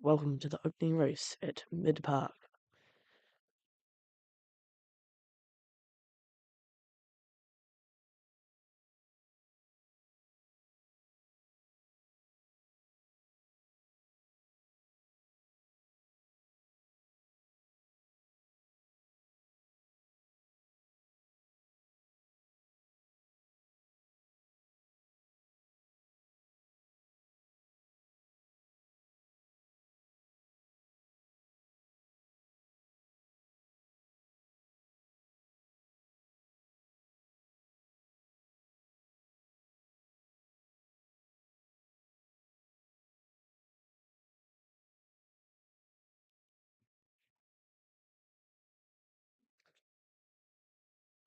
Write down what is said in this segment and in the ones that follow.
Welcome to the opening race at MidPark.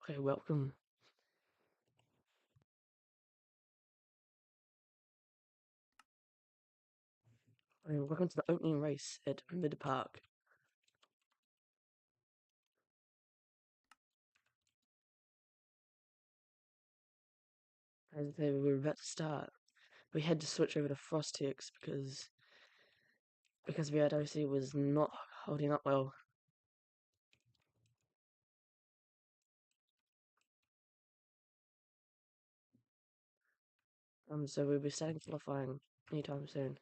Okay, welcome. Okay, welcome to the opening race at MidPark. As they were about to start, we had to switch over to Frostex because VRDC was not holding up well. So we'll be starting qualifying anytime soon.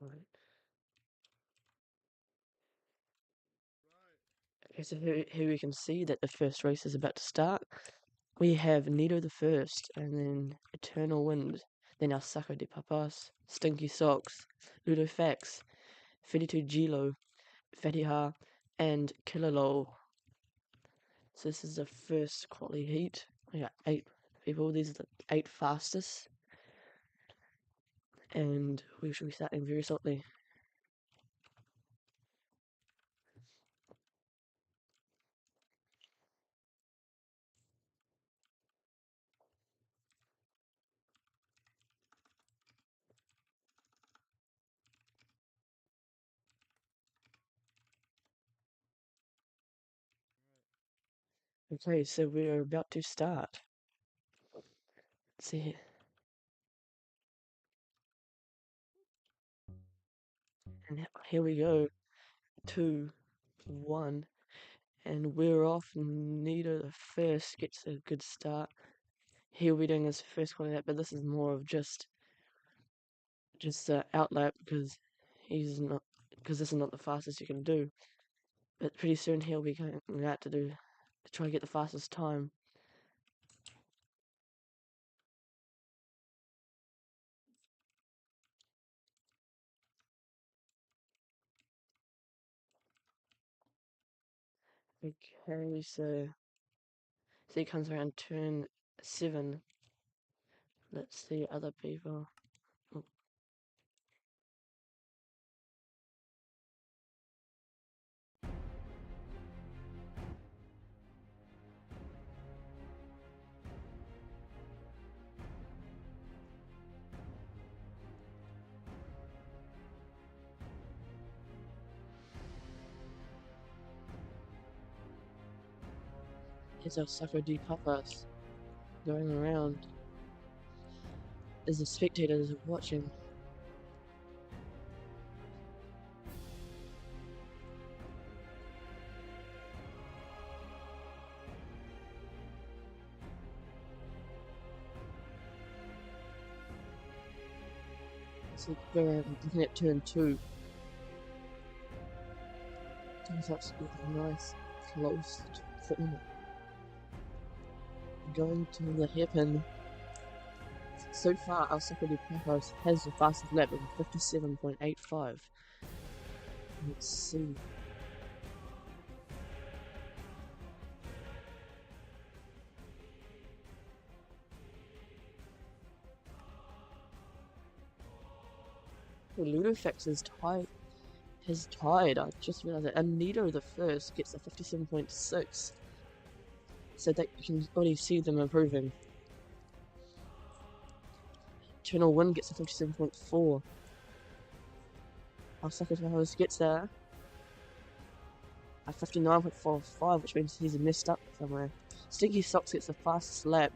Right. Okay, so here we can see that the first race is about to start. We have Nido the first, and then Eternal Wind, then our Saco de Papas, Stinky Socks, Ludofax, 32 Gilo, Fatiha, and Killalol. So this is the first quality heat. We got 8 people. These are the 8 fastest, and we should be starting very shortly. Okay, so we are about to start. Let's see. And here we go. 2, 1, and we're off. Nita the first gets a good start. He'll be doing his first quality lap, but this is more of just outlap because this is not the fastest you can do. But pretty soon he'll be going out to try to get the fastest time. Okay, so he comes around turn 7. Let's see other people. Oh, here's our Sacro de Papas going around as the spectators are watching. So go around looking at turn 2. Turns out to be a nice close corner. Going to the hairpin. So far, our Sacro de Papas has the fastest lap of 57.85. Let's see. Ludofax is tied. I just realized that. And Nido the first gets a 57.6. So that you can already see them improving. Eternal Wind gets a 57.4. Our second host gets there at 59.45, which means he's messed up somewhere. Stinky Socks gets the fastest lap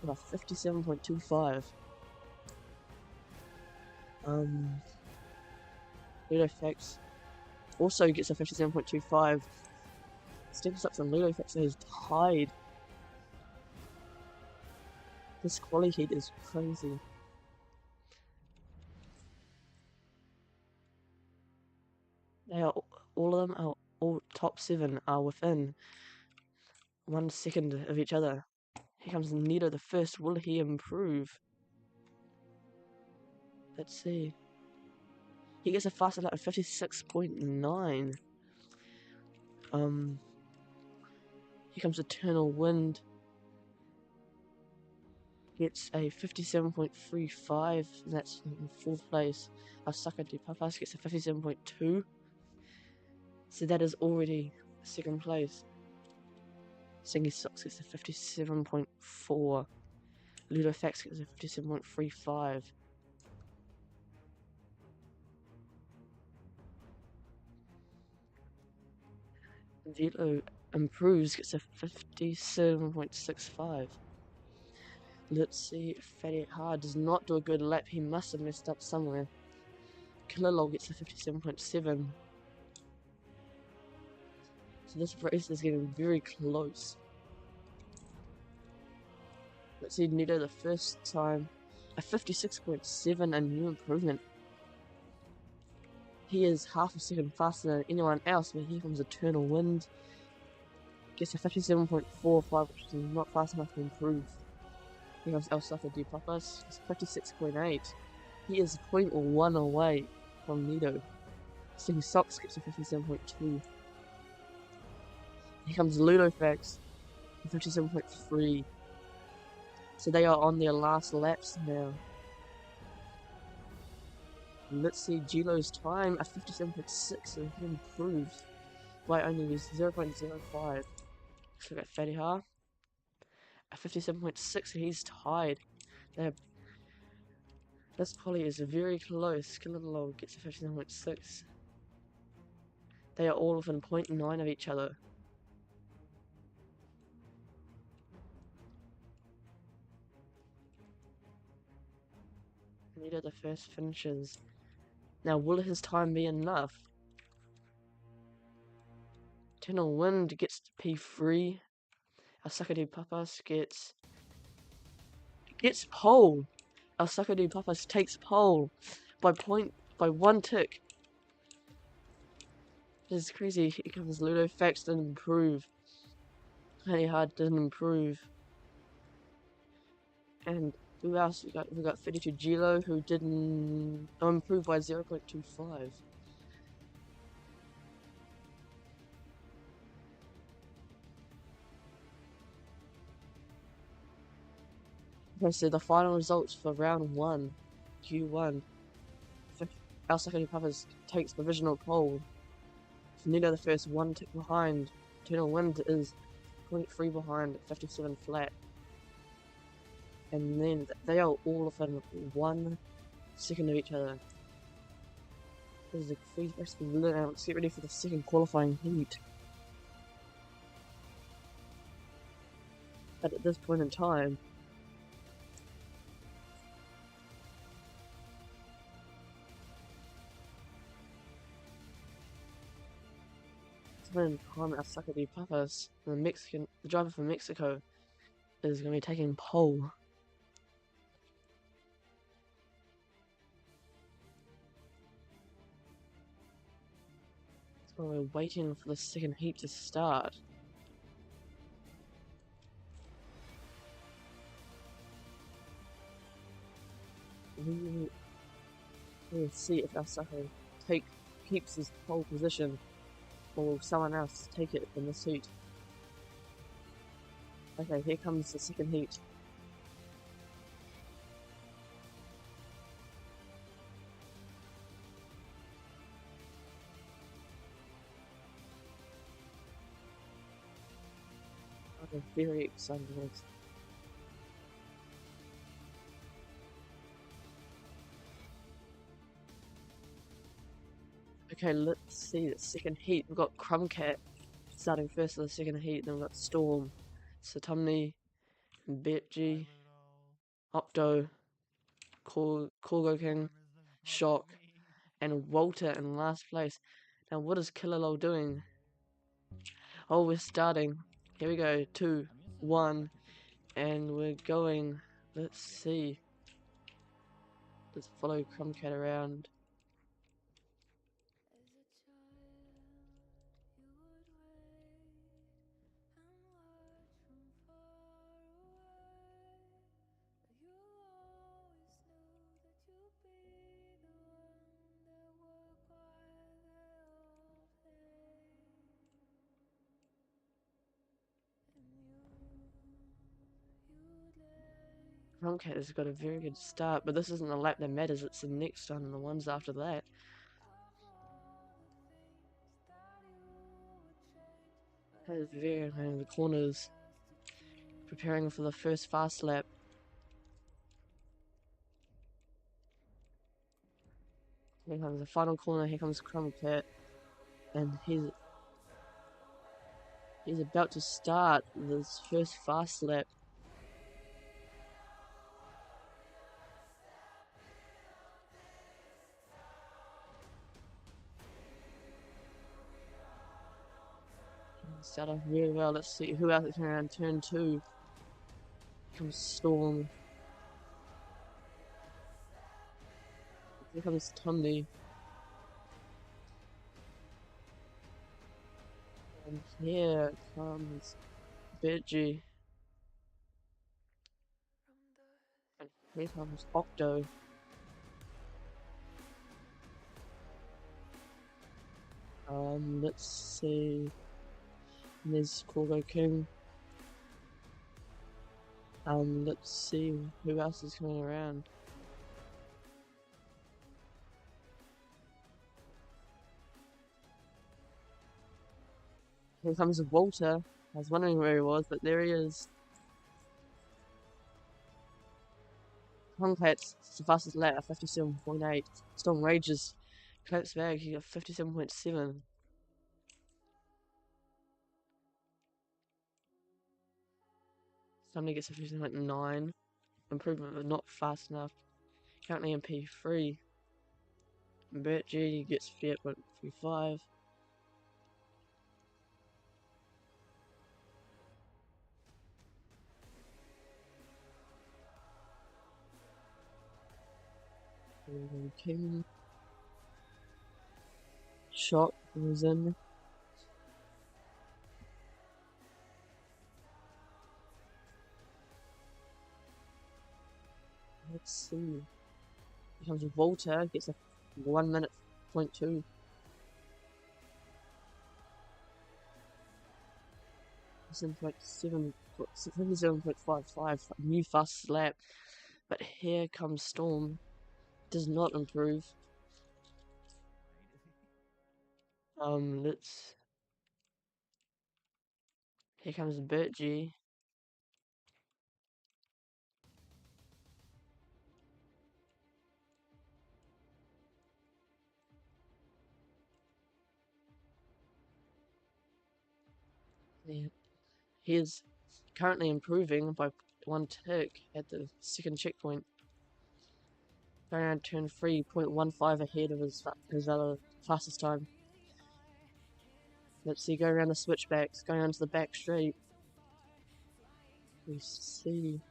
with a 57.25. Ludofax also gets a 57.25. Stinky Socks and Ludofax is tied. This quali heat is crazy. They are all of them are all top 7 are within 1 second of each other. Here comes Nito the first. Will he improve? Let's see. He gets a faster lap of 56.9. Here comes Eternal Wind. Gets a 57.35. That's in 4th place. Our Sucker de Papas gets a 57.2. So that is already 2nd place. Stinky Socks gets a 57.4. Ludofax gets a 57.35. Velo improves, gets a 57.65. Let's see, Fatty Hard does not do a good lap, he must have messed up somewhere. Killalol gets a 57.7. So this race is getting very close. Let's see, Nito the first time, a 56.7, a new improvement. He is half a second faster than anyone else, but here comes Eternal Wind. Gets a 57.45, which is not fast enough to improve. Here comes El Saco de Papas, it's 56.8. He is 0.1 away from Nito. Stinky Socks gets a 57.2. Here comes Ludofax, 57.3. So they are on their last laps now. And let's see Gilo's time, a 57.6, so he improves by only 0.05. Let's look at Fatty Ha, a 57.6, so he's tied. This poly is very close. Killalol gets a 57.6. They are all within 0.9 of each other. Nito the first finishes. Now, will his time be enough? Eternal Wind gets P3. El Saco de Papas gets pole. El Saco de Papas takes pole by 1 tick. This is crazy. Here comes Ludofax, didn't improve. Honey Hard didn't improve. And who else? We got 32 Gilo, who didn't improve by 0.25. Okay, so the final results for round 1, Q1. El Saco de Papas takes provisional pole. Nito the first, 1 tick behind. Eternal Wind is 0.3 behind at 57 flat. And then they are all within 1 second of each other. This is a free rest of the now. Let's get ready for the second qualifying heat. But at this point in time, El Saco de Papas, the driver from Mexico, is going to be taking pole. So we're waiting for the second heat to start. We'll see if El Saco keeps his pole position, or will someone else take it in this heat. Okay, here comes the second heat. I'm very excited about this. Okay, let's see the second heat. We've got Crumbcat starting first in the second heat, then we've got Storm Satumni, Betji, Opto, Corgo King, Shock, and Walter in last place. Now what is Killalol doing? Oh, we're starting. Here we go. 2, 1, and we're going. Let's see. Let's follow Crumcat around. Crumcat has got a very good start, but this isn't the lap that matters, it's the next one and the ones after that. Has very in the corners, preparing for the first fast lap. Here comes the final corner, here comes Crumcat, and he's about to start this first fast lap. Start off really well. Let's see who else is around turn 2. Here comes Storm. Here comes Tumney. And here comes Bergie. And here comes Octo. Let's see. And there's Corgo King. Let's see who else is coming around. Here comes Walter. I was wondering where he was, but there he is. Crumcat's the fastest lap, 57.8. Storm Rages. Claps back, he got 57.7. Somebody gets a 57.9. Improvement, but not fast enough. Currently in P3. Bert G gets 58.35. King. Shock was in. Let's see. Here comes Volta, gets a 1 minute point 2. Point 77.55, new fast lap. But here comes Storm. Does not improve. Here comes Bergie. Yeah. He is currently improving by 1 tick at the second checkpoint. Going around turn 3, 0.15 ahead of his other fastest time. Let's see, go around the switchbacks, going onto the back straight. We see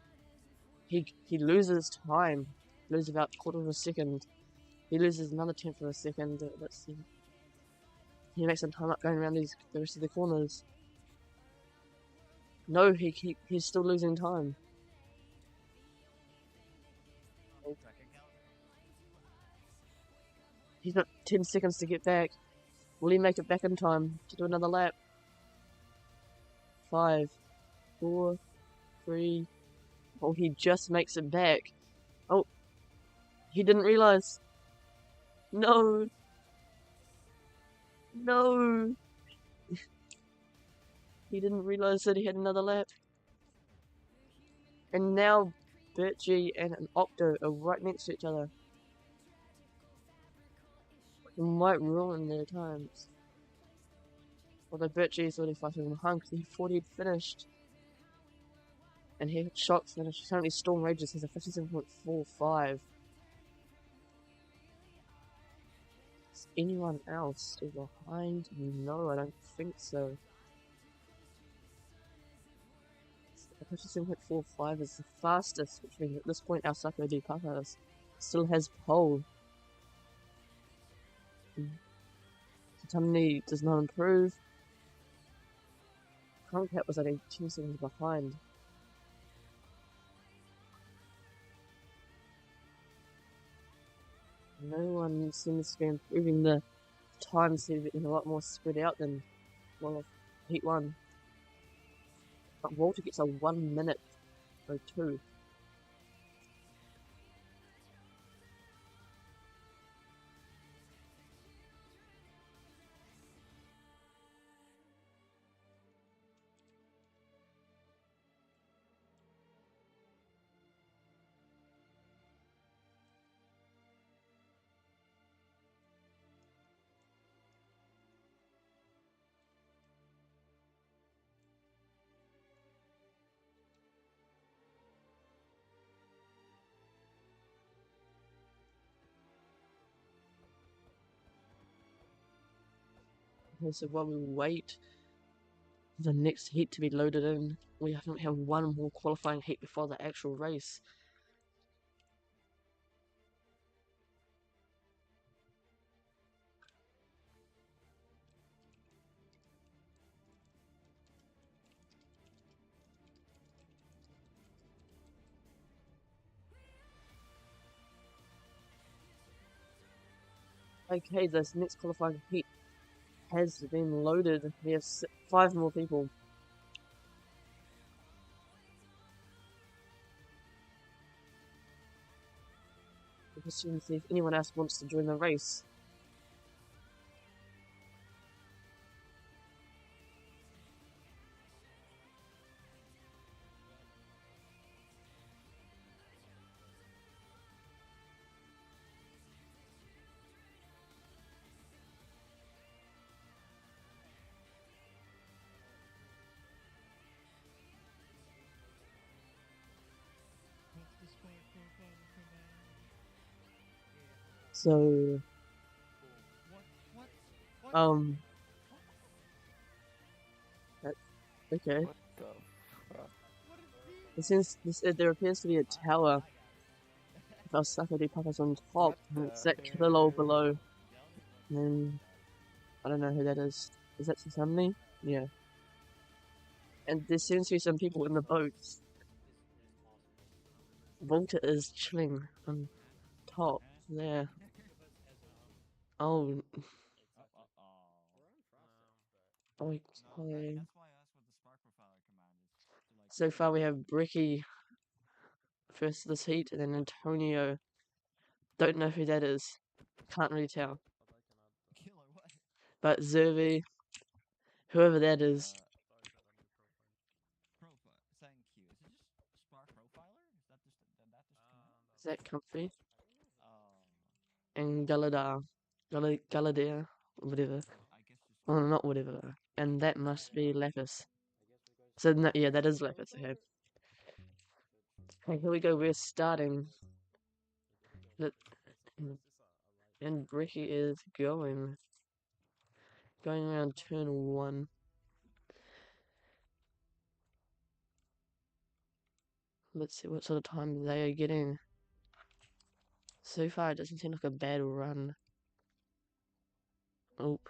he loses time. Loses about a quarter of a second. He loses another tenth of a second. Let's see. He makes some time up going around the rest of the corners. No, he's still losing time. He's got 10 seconds to get back. Will he make it back in time to do another lap? 5, 4, 3. Oh, he just makes it back. Oh, he didn't realize. No. No. He didn't realize that he had another lap. And now Bergie and an Octo are right next to each other. It might ruin their times. Although Bergie is already fighting behind because he thought he'd finished. And here, shocks, and currently Storm Rages has a 57.45. Is anyone else still behind? No, I don't think so. 57.45 is the fastest, which means at this point our Sako de Papas still has pole. Tumney does not improve. Concat was only 2 seconds behind. No one seems to be improving. The time seems to be a lot more spread out than one of Heat 1. But Walter gets a 1 minute or 2. Okay, so while we wait for the next heat to be loaded in, we have to have one more qualifying heat before the actual race. Okay, this next qualifying heat has been loaded. We have 5 more people. We're just to see if anyone else wants to join the race. So, okay. There appears to be a tower with our Sako de Papas on top, and it's that killer below. And I don't know who that is. Is that Susamni? Yeah. And there seems to be some people in the boats. Volta is chilling on top there. Oh. Okay. So far we have Bricky first of this heat, and then Antonio. Don't know who that is. Can't really tell. But Zervi, whoever that is. Is that Comfy? And Galadea, whatever. Oh, not whatever. And that must be Lapis. So, no, yeah, that is Lapis, okay. Okay, here we go, we're starting. And Bricky is going around turn 1. Let's see what sort of time they are getting. So far, it doesn't seem like a bad run. Oop.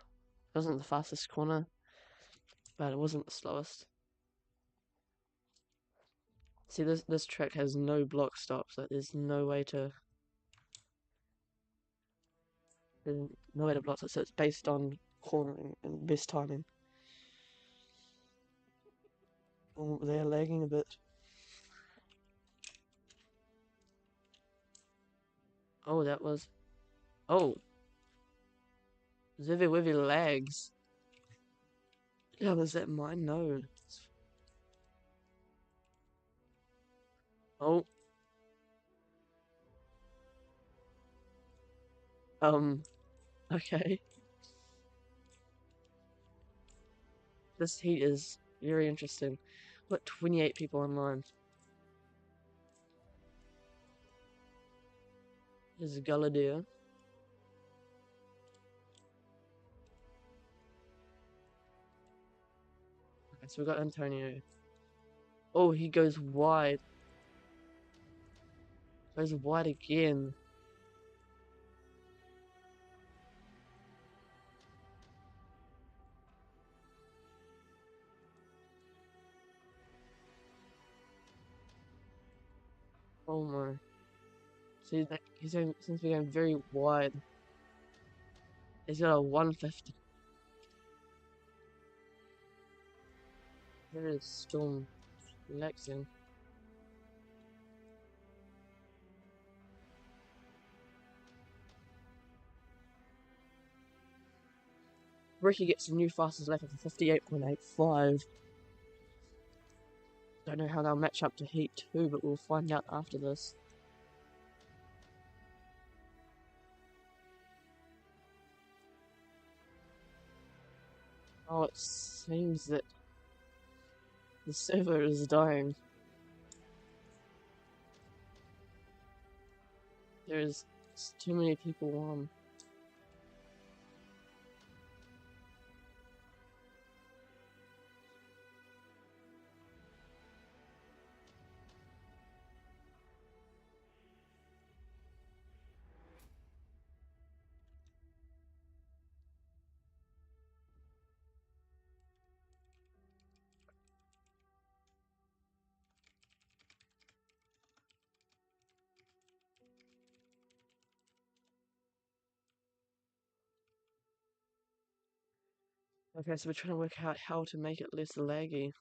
It wasn't the fastest corner, but it wasn't the slowest. See, this track has no block stops, so there's no way to block it, so it's based on cornering and best timing. Oh, they're lagging a bit. Oh, that was... Oh! Zivy Wivy lags. Yeah, was that mine? No. Oh. Okay. This heat is very interesting. What, 28 people online? There's a Galadir. Okay, so we got Antonio. Oh, he goes wide. Goes wide again. Oh my. See that he's going, seems to be going very wide. He's got a 150. There is Storm relaxing. Ricky gets a new fastest lap of 58.85. Don't know how they'll match up to Heat 2, but we'll find out after this. Oh, it seems that the server is dying. There's too many people on. Okay, so we're trying to work out how to make it less laggy.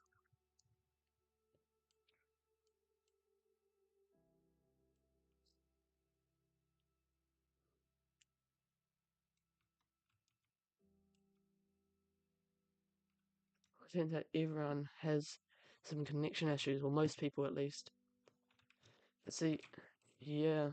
I think that everyone has some connection issues, or most people at least. Let's see, yeah.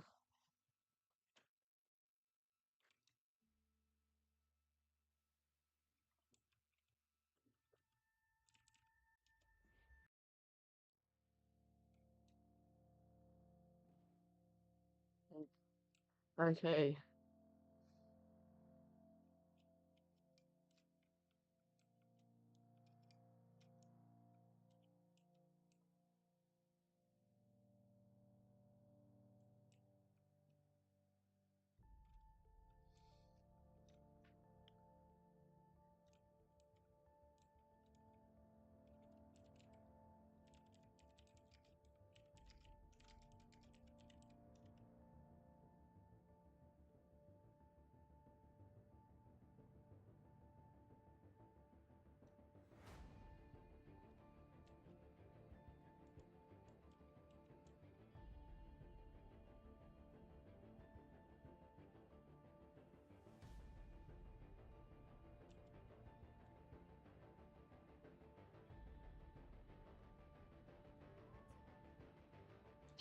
Okay.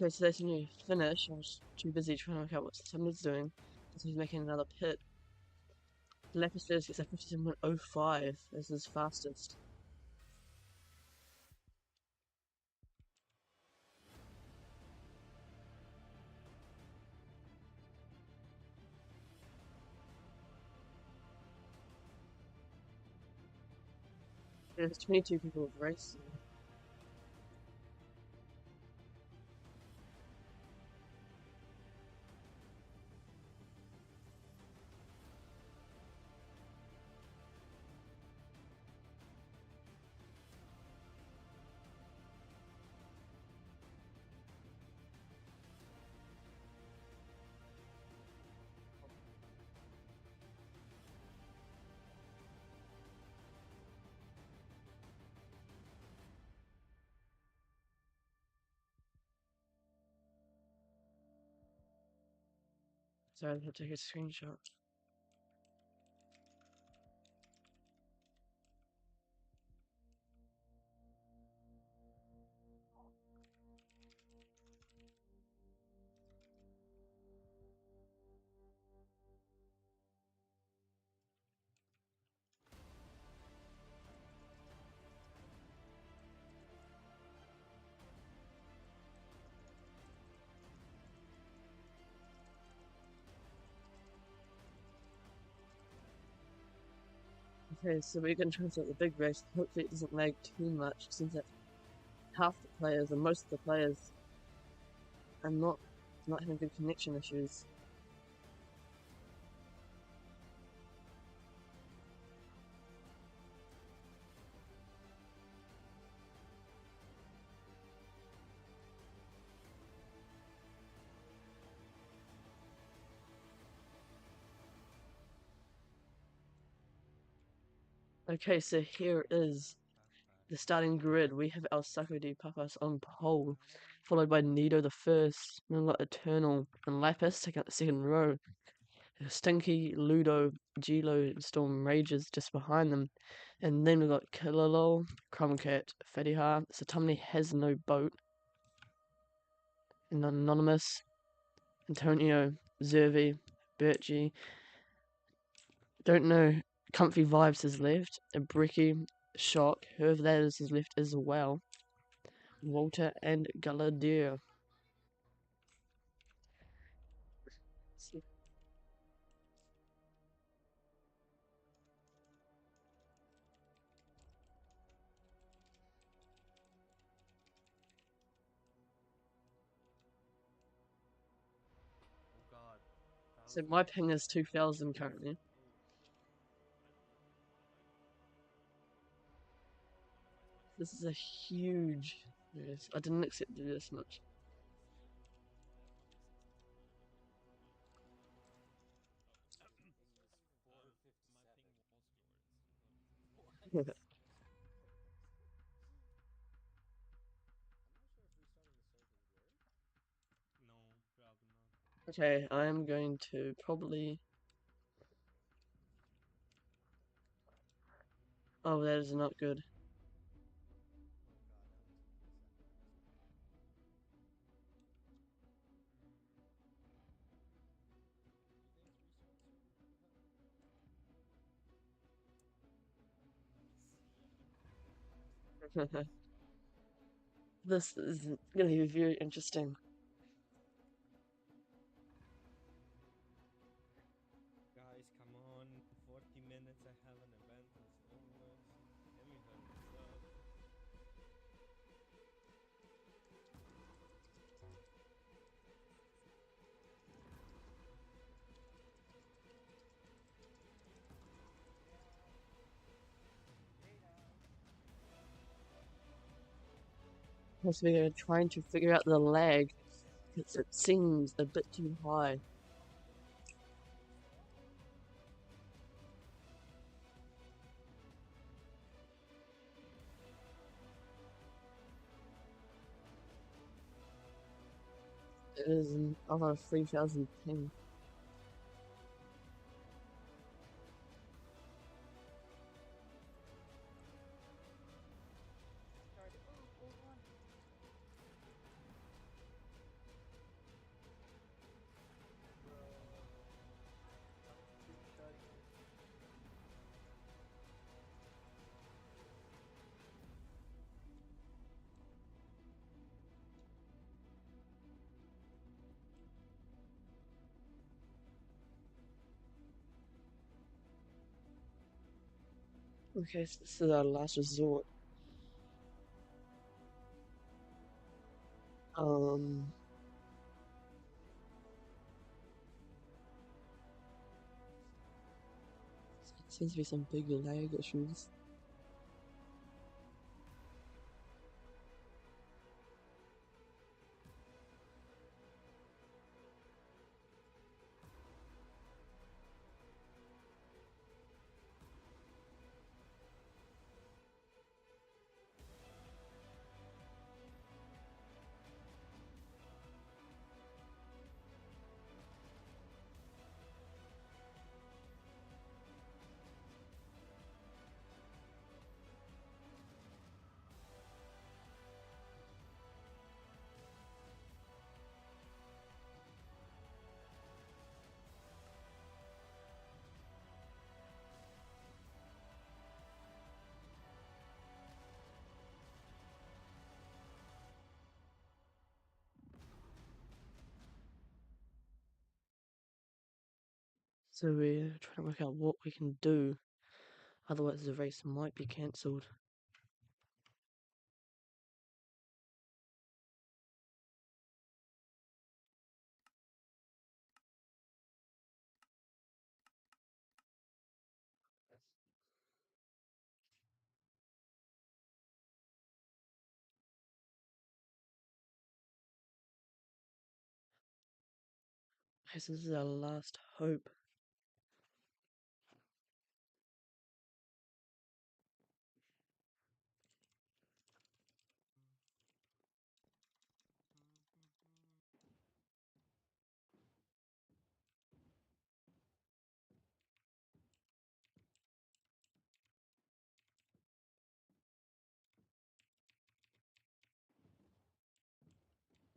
Okay, so that's a new finish. I was too busy trying to work out what somebody's doing. So he's making another pit. The lap gets a 57.05 as his fastest. There's 22 people racing. Sorry, I have to take a screenshot. Okay, so we're going to try to start the big race. Hopefully it doesn't lag too much, since that half the players, or most of the players, are not having good connection issues. Okay, so here is the starting grid. We have our Saco de Papas on pole, followed by Nido the first. Then we've got Eternal and Lapis taking up the second row. Stinky, Ludo, Gilo, and Storm Rages just behind them. And then we've got Killalol, Crumcat, Fediha. Satumni has no boat. And Anonymous, Antonio, Zervi, Birchie. Don't know. Comfy Vibes has left. And Bricky, Shock, whoever that is has left as well. Walter and Galadir. Oh god. So my ping is 2000 currently. This is a huge race. I didn't expect to do this much. No, probably not. Okay, I'm going to probably. Oh, that is not good. This is going to be very interesting. Guys, come on. 40 minutes, I have an event as always. Let me hurry this up. Also, we're trying to figure out the lag because it seems a bit too high. It is about 3000 ping. Okay, so this is our last resort. Um, seems to be some big lag issues. So we're trying to work out what we can do. Otherwise, the race might be cancelled. This is our last hope.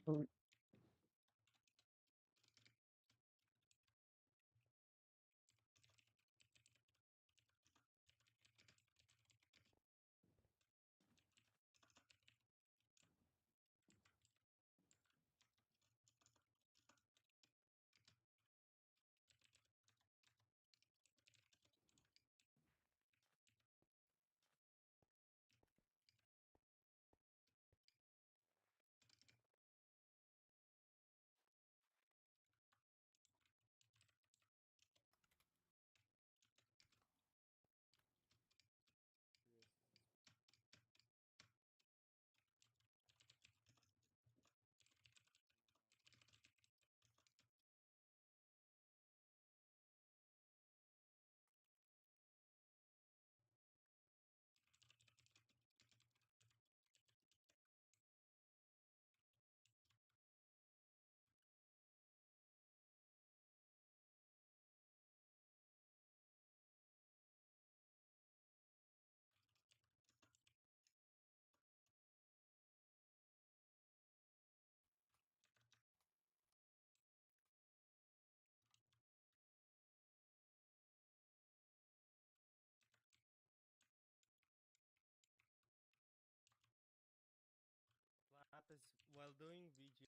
Oh, What happens while doing VG?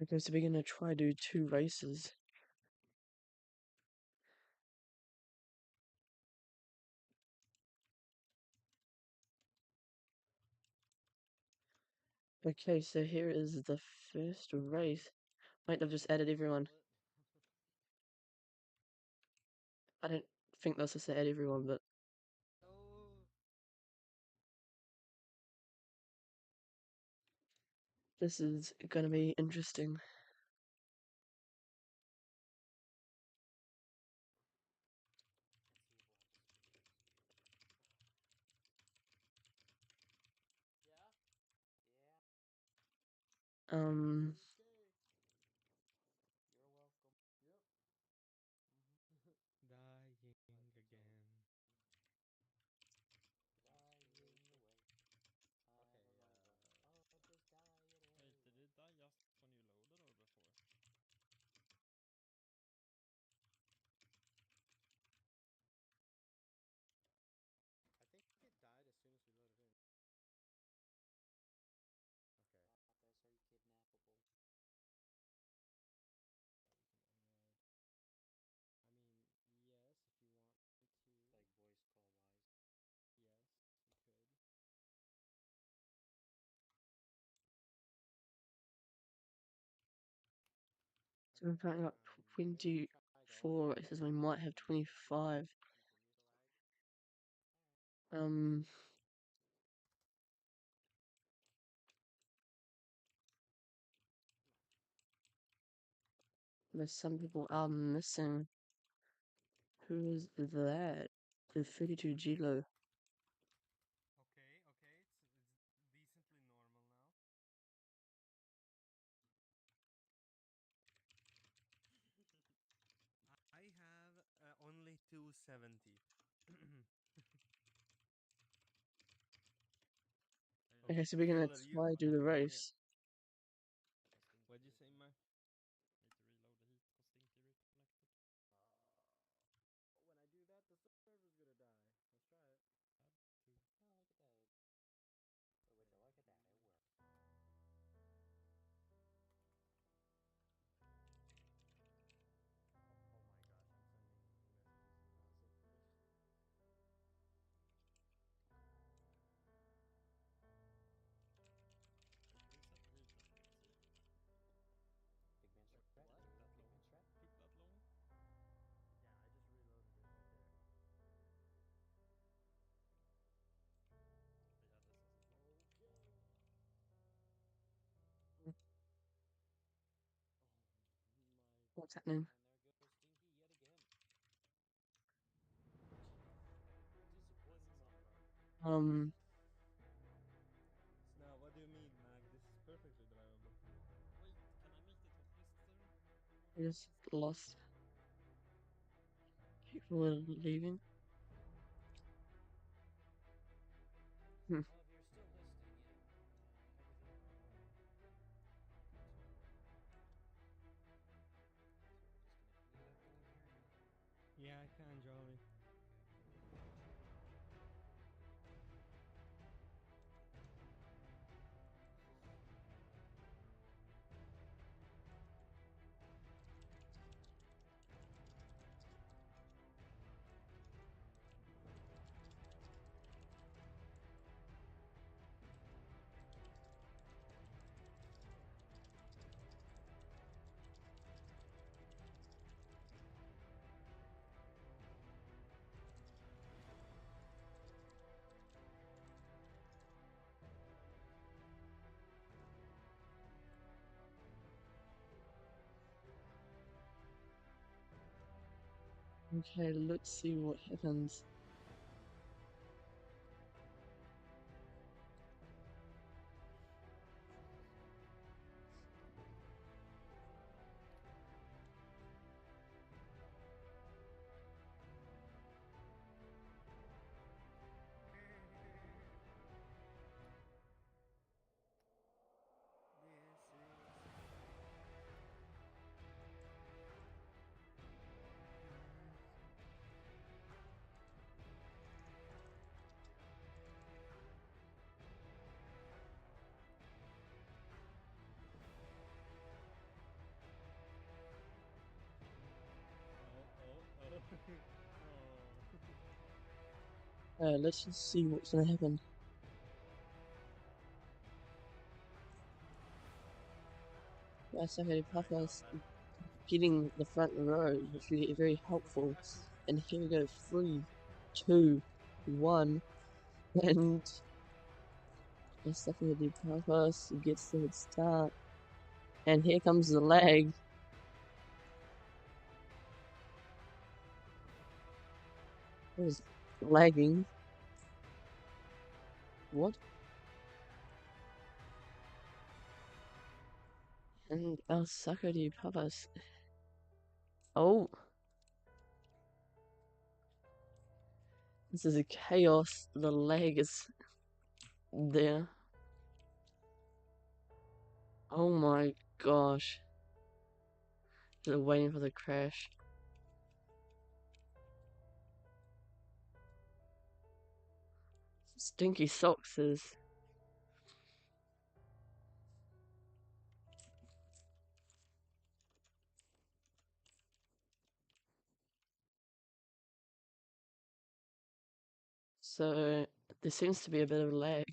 okay, so we're gonna try do 2 races. Okay, so here is the first race. Wait, I've just added everyone. I don't think that's just to add everyone, but Oh, this is gonna be interesting. Um, dying again. Wait, did it die just when you loaded or before? I think it died as soon as we loaded in. Okay. So we're currently got 24 races. We might have 25. There's some people are missing. Who is that? The 32 Gilo. Okay, it's decently normal now. I have only 270. Okay, so we're gonna Killer, you. try do the race. What'd you say, Mark? When I do that, the server's gonna die. Let's try it. Oh my gosh, I'm sending messages now so foolish. What? That long? Took that long? Yeah, I just reloaded it right there. Okay. Oh my What's god. happening? And there goes Stinky yet again. Disappointing so far. Now, what do you mean, Mag? This is perfectly drivable. Wait, can I make the top list soon? I just lost. People are leaving. Hmm. Well, if you're still listening, everything went well. So we're disconnecting again. Can you hear me? Yeah, I can, Johnny. Okay, let's see what happens. Let's just see what's gonna happen. Papa's getting the front row, which will be very helpful. And here we go, 3, 2, 1, and Papa's gets the start. And here comes the lag. It was lagging. What? And our Sakura Papa's. Oh! This is a chaos. The lag is there. Oh my gosh. They're waiting for the crash. Stinky Socks is. So there seems to be a bit of lag.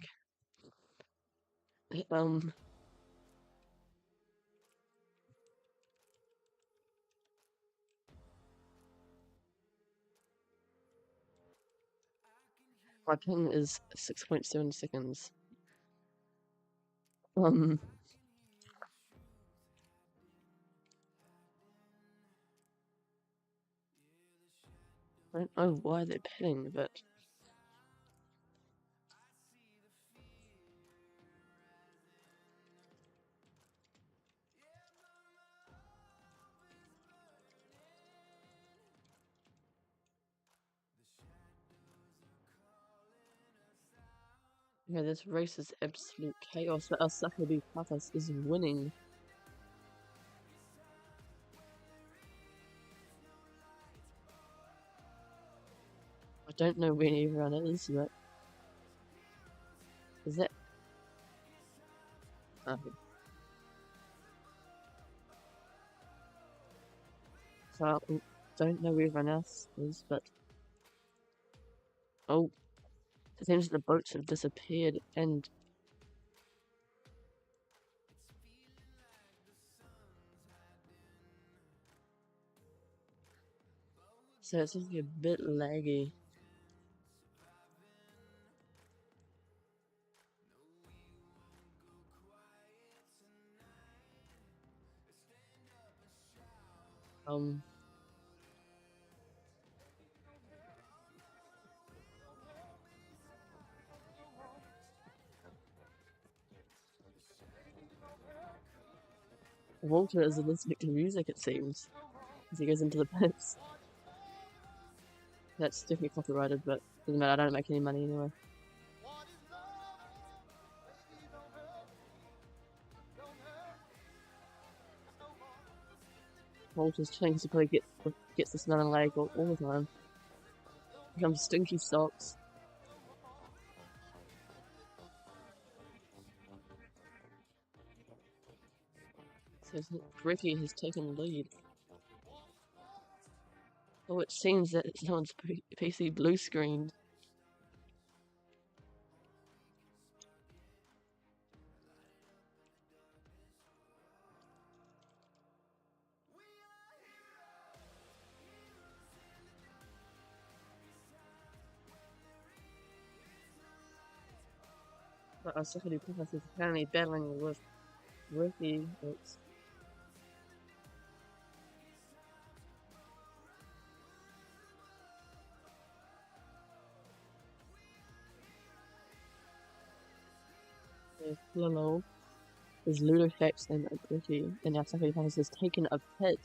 Um My ping is 6.7 seconds. I don't know why they're pitting, but yeah, this race is absolute chaos, but Osaka de Papas is winning. I don't know where everyone is, but is that? Oh. So I don't know where everyone else is, but oh, it seems the boats have disappeared, and so it's looking a bit laggy. Walter is listening to music, it seems, as he goes into the pits. That's definitely copyrighted, but doesn't matter, I don't make any money anyway. Walter's trying to probably gets the smell and leg all the time. Becomes stinky socks. So Ricky has taken the lead. Oh, it seems that someone's PC blue screened. But our secondary professor is apparently battling with Ricky. There's Lilo. There's Ludofax and Ricky. And our secondary professor has taken a pit.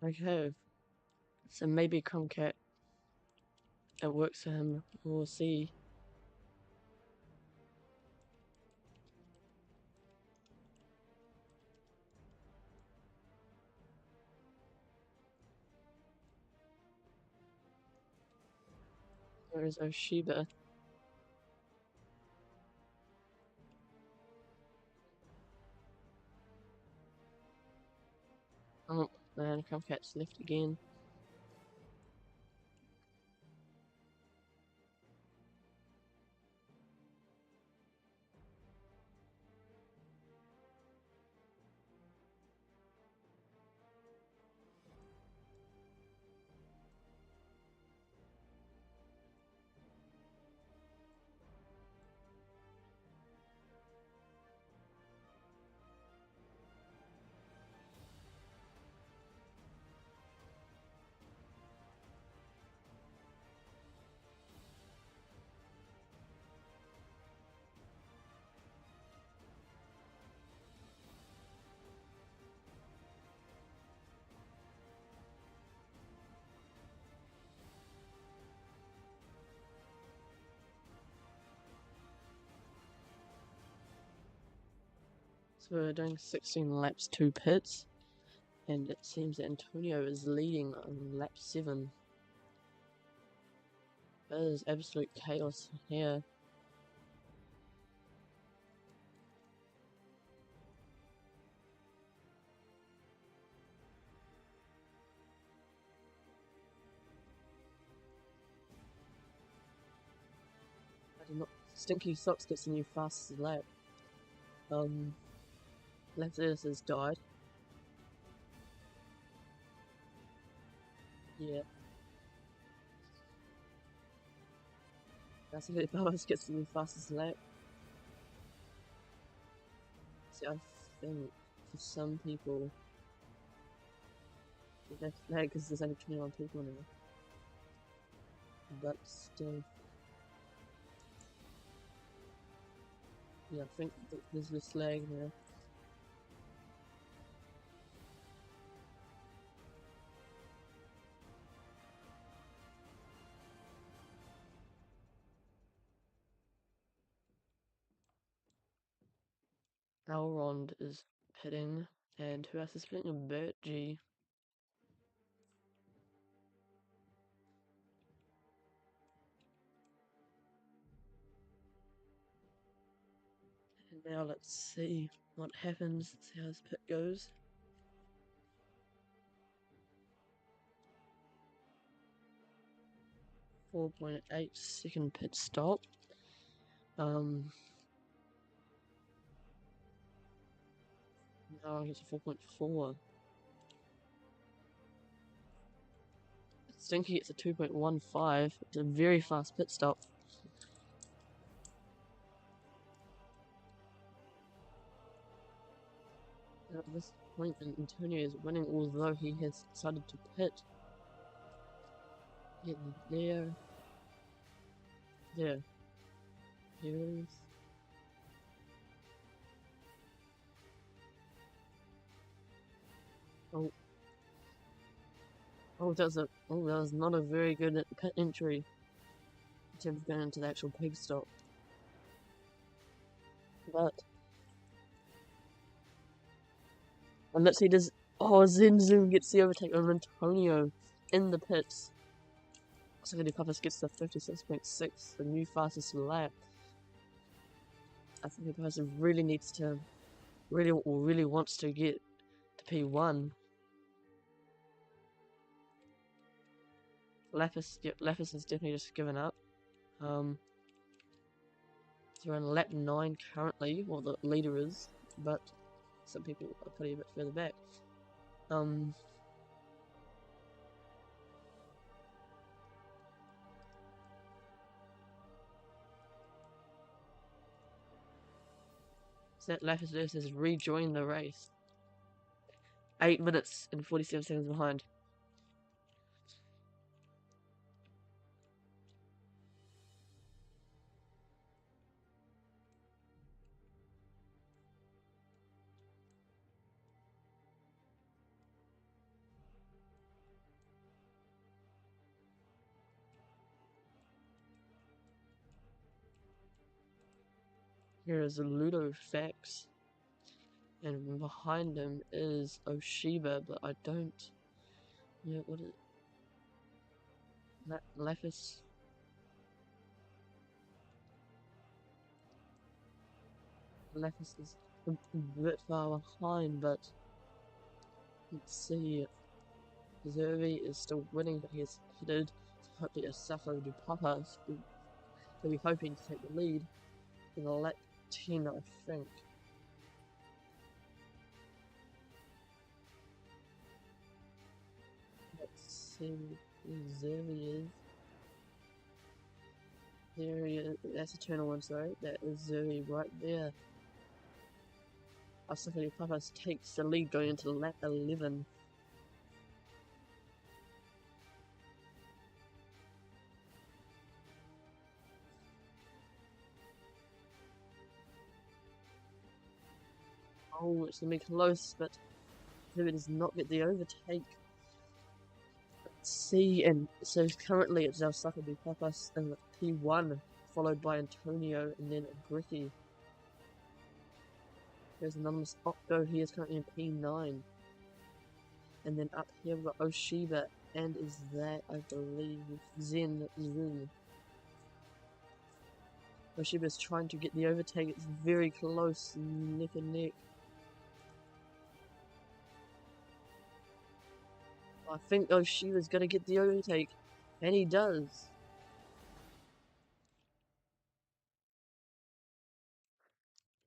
Okay. So maybe Chromcat, it works for him. We'll see. Where is Oshiba? Oh man, Chromcat's left again. So we're doing 16 laps, 2 pits, and it seems that Antonio is leading on lap 7. There's absolute chaos here. Stinky Socks gets the new fastest lap. Lazarus has died. Yeah. That's a bit Bowers gets the new fastest lap. See, I think for some people, that's flag because there's only 21 people now. But still, yeah, I think there's this lag now. Elrond is pitting, and who else is pitting? Bert G. And now let's see what happens. Let's see how this pit goes. .8-second pit stop. Now I get to 4.4. Stinky gets a 2.15. It's a very fast pit stop. At this point, Antonio is winning, although he has decided to pit. Yeah, there. Here it is. That was not a very good pit entry in terms of going into the actual pig stop. But and let's see, Zen Zoom gets the overtake over Antonio in the pits. So Pappas gets the 56.6, the new fastest lap. I think the person really needs to, really wants to get to P1. Lapis has definitely just given up. He's around lap 9 currently, well the leader is, but some people are pretty a bit further back. So that Lapis has rejoined the race. 8 minutes and 47 seconds behind. Here is Ludofax, and behind him is Oshiba, but I don't. Yeah, what is that? Lapis. Lapis is a bit far behind, but let's see. Zervi is still winning, but he is headed to hopefully a Safo de Papas. He'll be hoping to take the lead in lap 10, I think. Let's see where Zervi is. There he is. That's Eternal One, sorry. That is Zervi right there. Safo de Papas takes the lead going into lap 11. Oh, it's gonna be close, but Zervi does not get the overtake. Let's see, and so currently it's Safo de Papas in P1, followed by Antonio and then Gricky. There's anonymous Octo, he is currently in P9. And then up here we've got Oshiba, and is that, I believe, Zen Zoom. Oshiba's trying to get the overtake, it's very close, neck and neck. I think Oshiba's gonna get the overtake, and he does.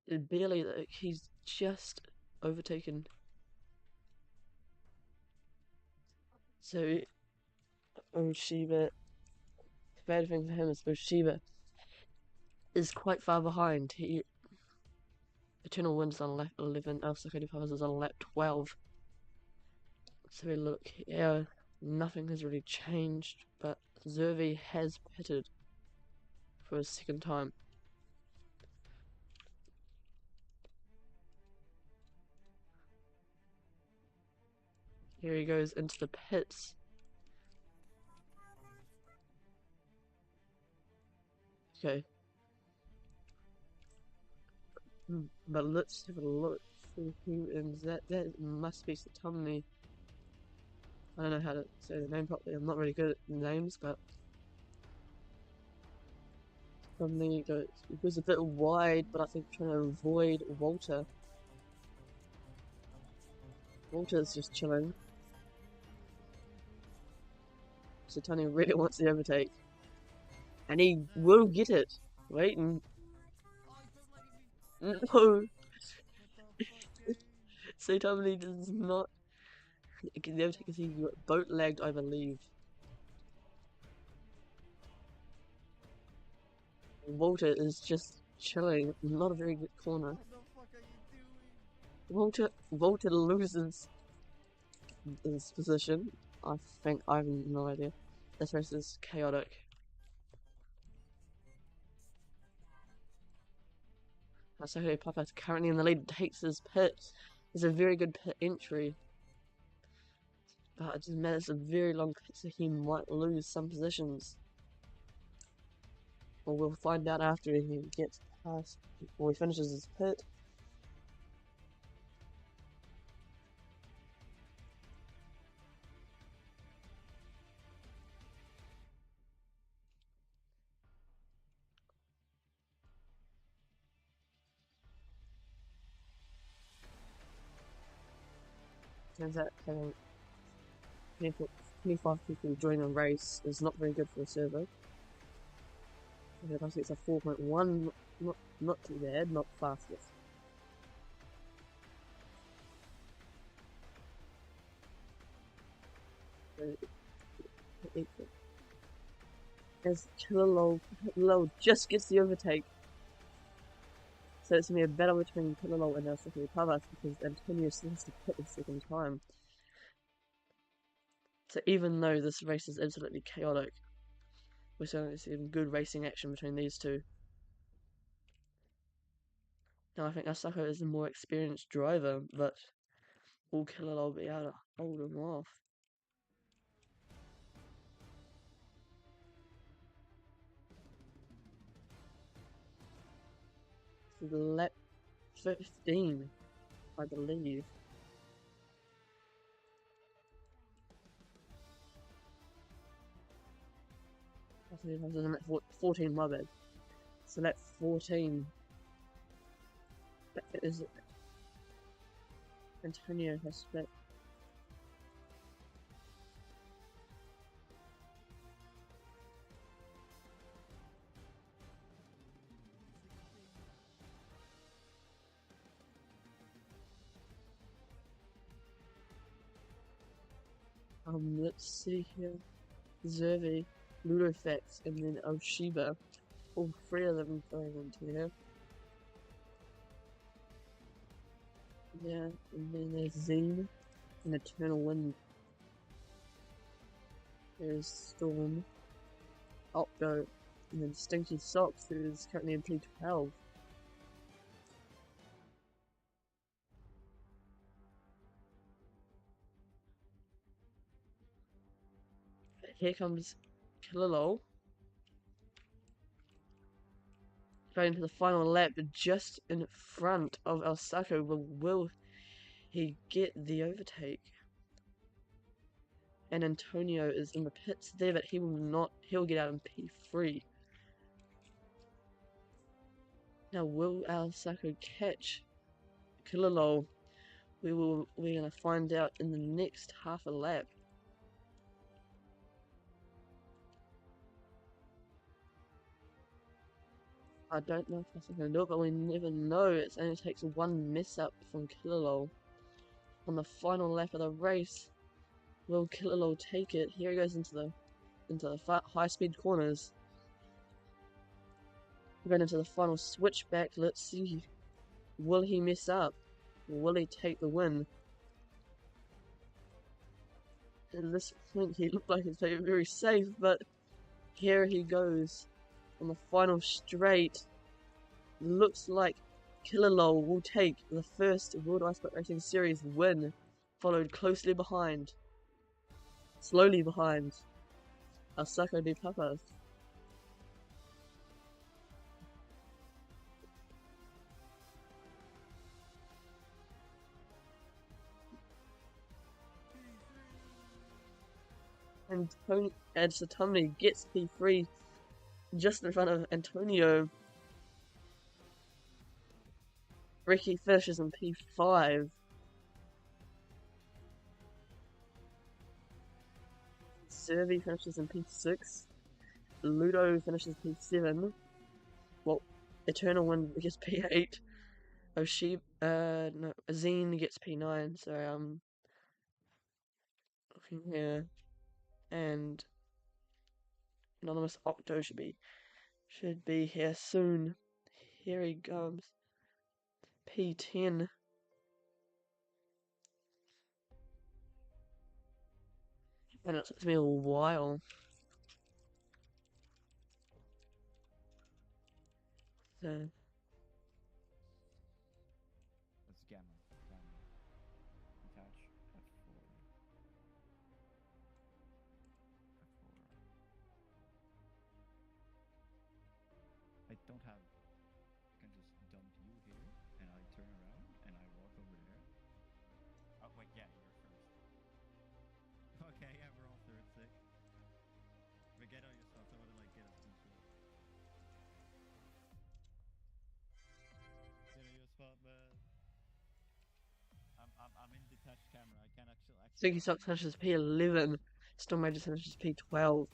It barely, like, he's just overtaken. So, Oshiba, bad thing for him is Oshiba is quite far behind. Eternal Wind's on lap 11, Alsakody Powers is on lap 12. So we look here, nothing has really changed, but Zervi has pitted for his second time. Here he goes into the pits. Okay. But let's have a look, see who ends that. That must be Satomni. I don't know how to say the name properly, I'm not really good at names, but Satomni goes a bit wide, but I think trying to avoid Walter. Walter's just chilling. Satomni really wants the overtake. And he will get it. Wait, no. Satomni does not get the overtake because he got boat lagged, I believe. Walter is just chilling. Not a very good corner. Walter loses his position. I think, I have no idea. This race is chaotic. Masahiro Papa's currently in the lead, takes his pit. It's a very good pit entry. But it doesn't matter, it's a very long pit, so he might lose some positions. Well, we'll find out after he gets past, before he finishes his pit. Turns out having 25 people join a race is not very good for a server. I think it's a 4.1, not too bad, not fastest. As Killer Low just gets the overtake. So it's going to be a battle between Killer and Alsakody Pavas because Antonio still has to pit the second time. So even though this race is absolutely chaotic, we're starting to see good racing action between these two. Now I think Asako is a more experienced driver, but will Killer be able to hold him off? This is lap 15, I believe. I think I was in lap 14, my bad. So lap 14. Is it? Antonio has split. Let's see here. Zervi, Ludofax, and then Oshiba. All three of them going into here. Yeah, and then there's Zine and Eternal Wind. There's Storm, Octo, and then Stinky Socks, who is currently in P12. Here comes Killalow. Going to the final lap, just in front of Alsako. Will he get the overtake? And Antonio is in the pits there, but he will not. He'll get out in P3. Now, will Alsako catch Kilolo? We're gonna find out in the next half a lap. I don't know if that's gonna do it, but we never know. It only takes one mess up from Kilolo. On the final lap of the race, will Kilolo take it? Here he goes into the high speed corners. We're going into the final switchback. Let's see. Will he mess up? Or will he take the win? At this point, he looked like he's playing very safe, but here he goes on the final straight. Looks like Kilolo will take the first World Ice Bike Racing Series win, followed closely behind, slowly behind, Alsako de Papas. And Satomi gets P3 just in front of Antonio. Ricky finishes in P5. Servi finishes in P6. Ludo finishes P7. Well, Eternal Wind gets P8. No, Azine gets P9. So, looking here. And Anonymous Octo should be here soon. Here he comes. P10. And it took me a while. So That's gamma. Detach F4. I don't have. I can just dump you here, and I turn around and I walk over there. Oh wait, yeah, you're first. Okay, yeah, we're all third, sick. But get all your stuff. I want to like get a feature. Get on your spot, man. I'm in detached camera. I can't actually. Stinky Sock finishes P11. Storm Rager finishes P12.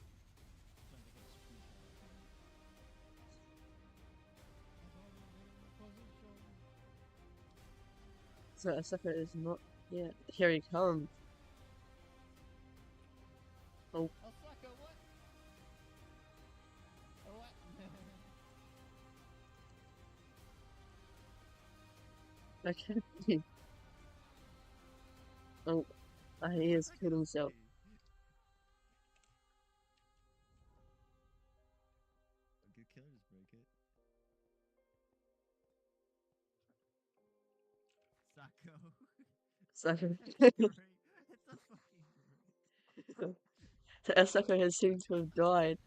So Asaka is not yet. Here he comes. Oh. Osaka, what? What? Okay. Oh, he has killed himself. Good killer, just break it. Sako. Asaka. It's a fucking So Asaka has seemed to have died.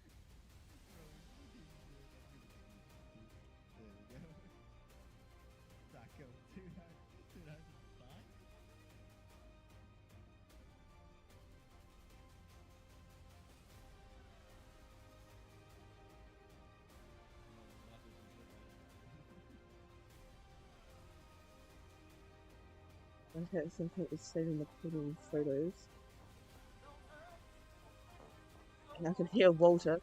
There we go. Sako, 2005? Okay, Asaka is saving the photo photos. And I can hear Walter.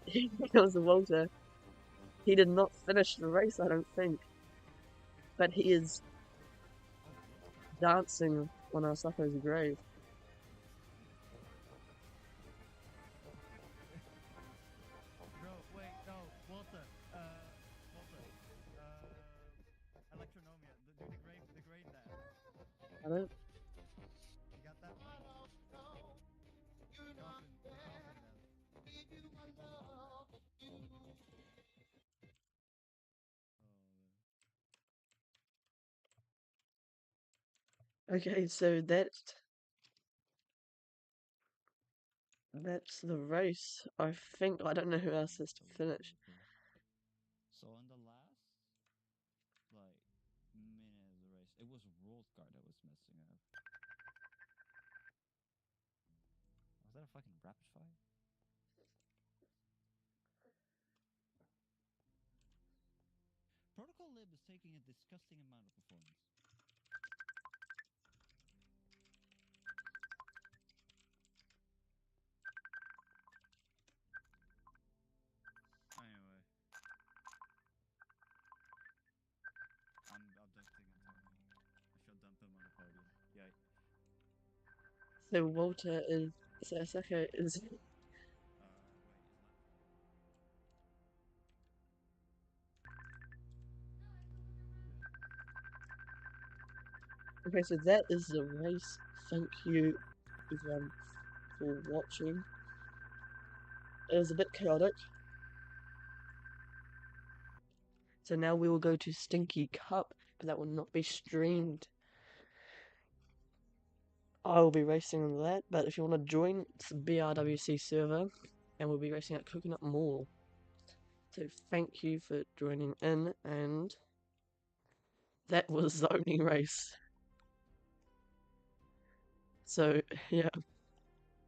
Here comes Walter. He did not finish the race, I don't think. But he is dancing on Asako's grave. Bro, wait, no, Walter, Electronomia, do the grade dance. I don't. You got that one? The coffin dance. Okay, so that's the race. I think I don't know who else is to finish. So on the last was World Guard that was messing up. Was that a fucking rapid fire? Protocol Lib is taking a disgusting amount of performance. Anyway. I'm abducting Antonio. I should dump him on the podium. Yay. So Walter is... So Sako is... Wait, is Okay, so that is the race. Thank you, everyone, for watching. It was a bit chaotic. So now we will go to Stinky Cup, but that will not be streamed. I will be racing on that, but if you want to join, it's the BRWC server, and we'll be racing at Coconut Mall. So thank you for joining in, and that was the only race. So, yeah.